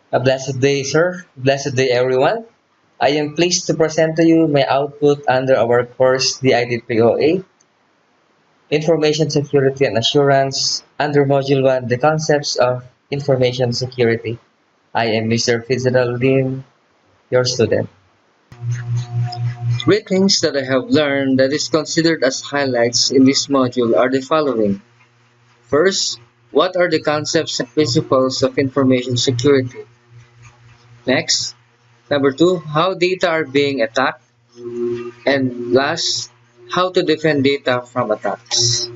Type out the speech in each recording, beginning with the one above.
A blessed day, sir. Blessed day, everyone. I am pleased to present to you my output under our course DID308, Information Security and Assurance, under Module 1, the concepts of information security. I am Mr. Fitzgeraldine, your student. Three things that I have learned that is considered as highlights in this module are the following. First, what are the concepts and principles of information security? Next, number two, how data are being attacked. And last, how to defend data from attacks.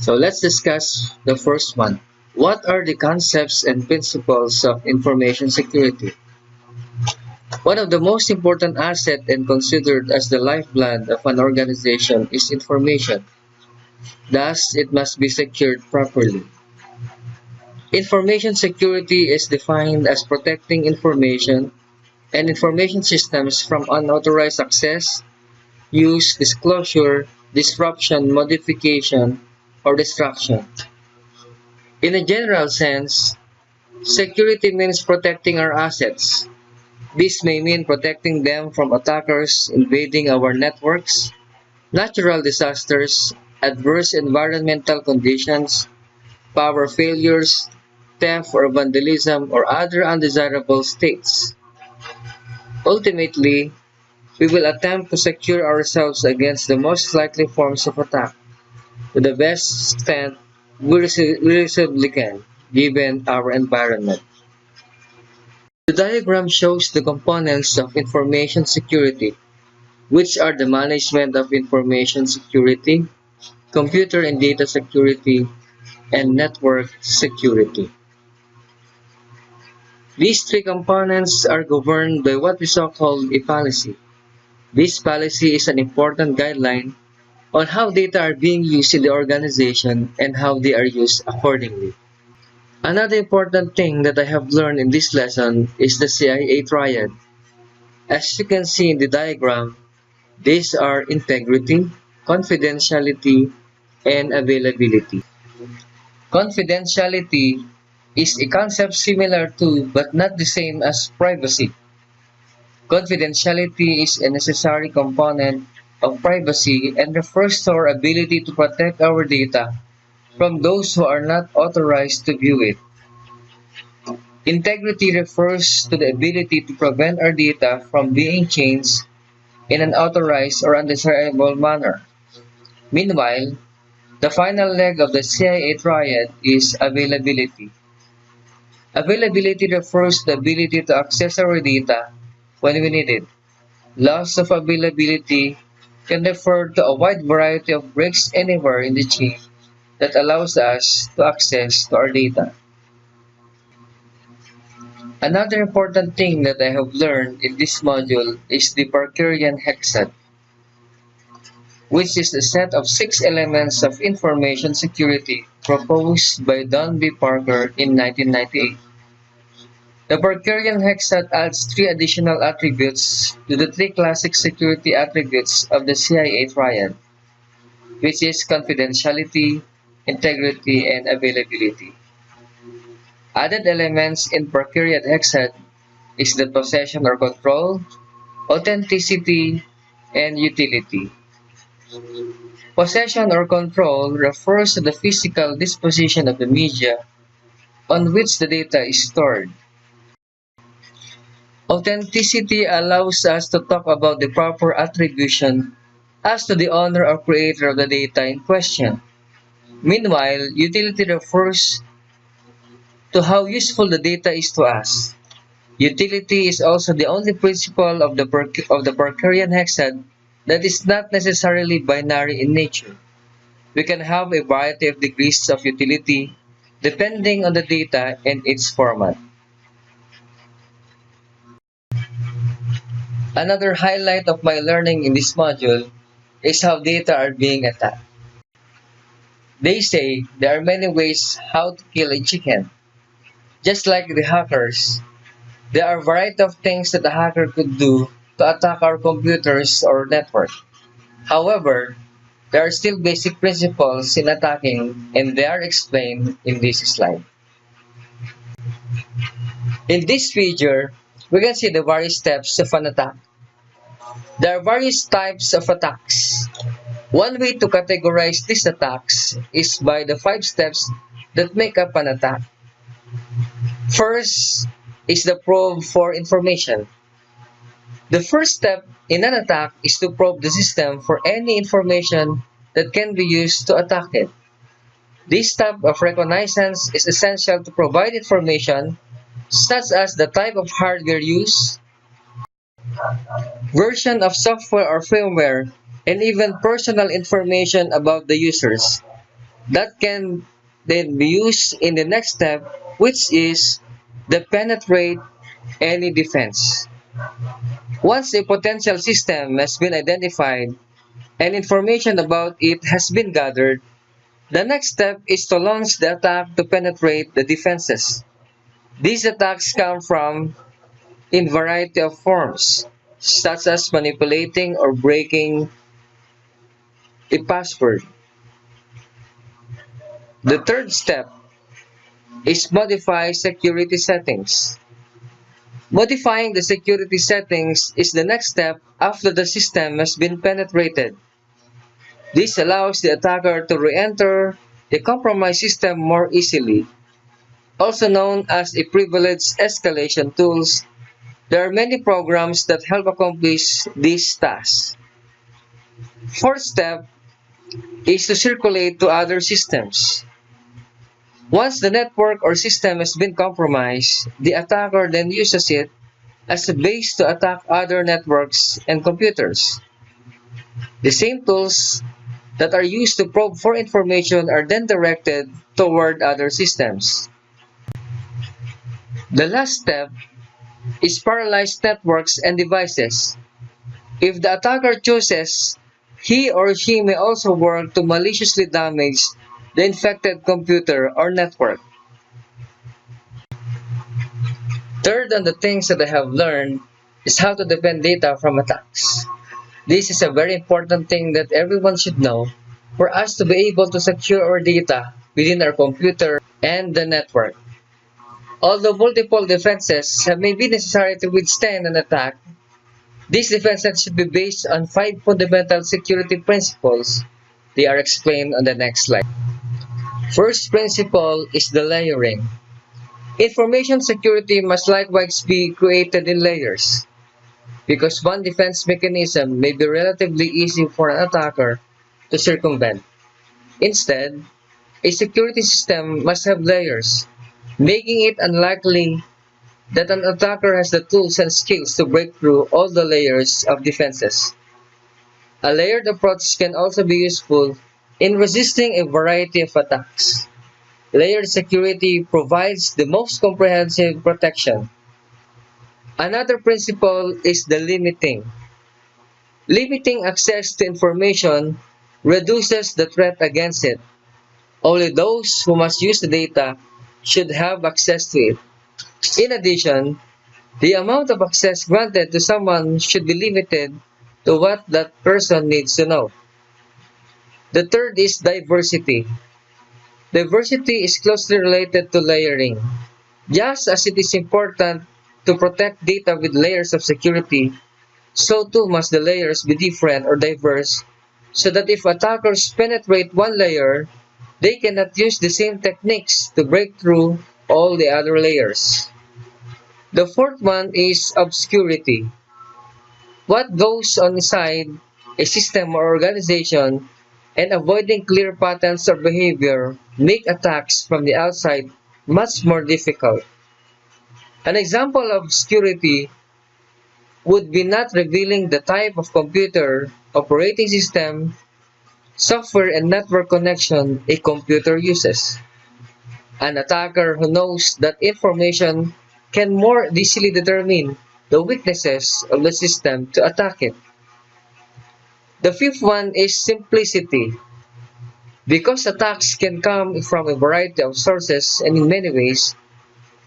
So let's discuss the first one. What are the concepts and principles of information security? One of the most important assets and considered as the lifeblood of an organization is information. Thus, it must be secured properly. Information security is defined as protecting information and information systems from unauthorized access, use, disclosure, disruption, modification, or destruction. In a general sense, security means protecting our assets. This may mean protecting them from attackers invading our networks, natural disasters, adverse environmental conditions, power failures, theft or vandalism, or other undesirable states. Ultimately, we will attempt to secure ourselves against the most likely forms of attack to the best extent we reasonably can, given our environment. The diagram shows the components of information security, which are the management of information security, computer and data security, and network security. These three components are governed by what we so-called a policy. This policy is an important guideline on how data are being used in the organization and how they are used accordingly. Another important thing that I have learned in this lesson is the CIA triad. As you can see in the diagram, these are integrity, confidentiality, and availability. Confidentiality is a concept similar to but not the same as privacy. Confidentiality is a necessary component of privacy and refers to our ability to protect our data from those who are not authorized to view it. Integrity refers to the ability to prevent our data from being changed in an unauthorized or undesirable manner. Meanwhile, the final leg of the CIA triad is availability. Availability refers to the ability to access our data when we need it. Loss of availability can refer to a wide variety of breaks anywhere in the chain that allows us to access to our data. Another important thing that I have learned in this module is the Parkerian hexad, which is a set of 6 elements of information security proposed by Don B. Parker in 1998. The Parkerian hexad adds 3 additional attributes to the 3 classic security attributes of the CIA triad, which is confidentiality, integrity, and availability. Added elements in Parkerian hexad is the possession or control, authenticity, and utility. Possession or control refers to the physical disposition of the media on which the data is stored. Authenticity allows us to talk about the proper attribution as to the owner or creator of the data in question. Meanwhile, utility refers to how useful the data is to us. Utility is also the only principle of the Parkerian hexad that is not necessarily binary in nature. We can have a variety of degrees of utility depending on the data and its format. Another highlight of my learning in this module is how data are being attacked. They say there are many ways how to kill a chicken. Just like the hackers, there are a variety of things that a hacker could do to attack our computers or network. However, there are still basic principles in attacking and they are explained in this slide. In this figure, we can see the various steps of an attack. There are various types of attacks. One way to categorize these attacks is by the 5 steps that make up an attack. First is the probe for information. The first step in an attack is to probe the system for any information that can be used to attack it. This type of reconnaissance is essential to provide information such as the type of hardware used, version of software or firmware, and even personal information about the users. That can then be used in the next step, which is the penetrate any defense. Once a potential system has been identified and information about it has been gathered, the next step is to launch the attack to penetrate the defenses. These attacks come from in variety of forms, such as manipulating or breaking a password. The third step is modify security settings. Modifying the security settings is the next step after the system has been penetrated. This allows the attacker to re-enter the compromised system more easily. Also known as a privilege escalation tools, there are many programs that help accomplish these tasks. Fourth step is to circulate to other systems. Once the network or system has been compromised, the attacker then uses it as a base to attack other networks and computers. The same tools that are used to probe for information are then directed toward other systems. The last step is paralyze networks and devices. If the attacker chooses, he or she may also work to maliciously damage the infected computer or network. Third on the things that I have learned is how to defend data from attacks. This is a very important thing that everyone should know for us to be able to secure our data within our computer and the network. Although multiple defenses may be necessary to withstand an attack, these defenses should be based on 5 fundamental security principles. They are explained on the next slide. First principle is the layering. Information security must likewise be created in layers, because one defense mechanism may be relatively easy for an attacker to circumvent. Instead, a security system must have layers, making it unlikely that an attacker has the tools and skills to break through all the layers of defenses. A layered approach can also be useful in resisting a variety of attacks. Layered security provides the most comprehensive protection. Another principle is the limiting. Limiting access to information reduces the threat against it. Only those who must use the data should have access to it. In addition, the amount of access granted to someone should be limited to what that person needs to know. The third is diversity. Diversity is closely related to layering. Just as it is important to protect data with layers of security, so too must the layers be different or diverse, so that if attackers penetrate one layer, they cannot use the same techniques to break through all the other layers. The fourth one is obscurity. What goes on inside a system or organization and avoiding clear patterns of behavior make attacks from the outside much more difficult. An example of obscurity would be not revealing the type of computer, operating system, software, and network connection a computer uses. An attacker who knows that information can more easily determine the weaknesses of the system to attack it. The fifth one is simplicity. Because attacks can come from a variety of sources and in many ways,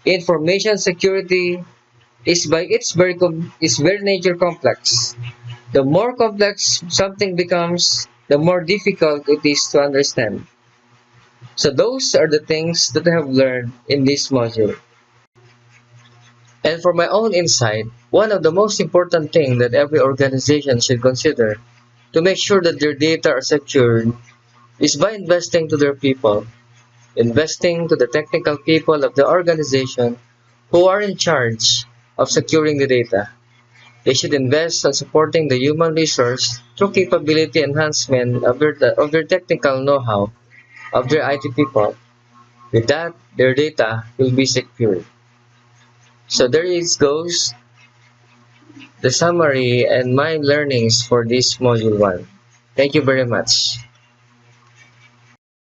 information security is by its very nature complex. The more complex something becomes, the more difficult it is to understand. So those are the things that I have learned in this module. And for my own insight, one of the most important things that every organization should consider to make sure that their data are secured is by investing to their people, investing to the technical people of the organization who are in charge of securing the data. They should invest on supporting the human resource through capability enhancement of their technical know-how of their IT people. With that, their data will be secure. So there it goes, the summary and my learnings for this module 1. Thank you very much.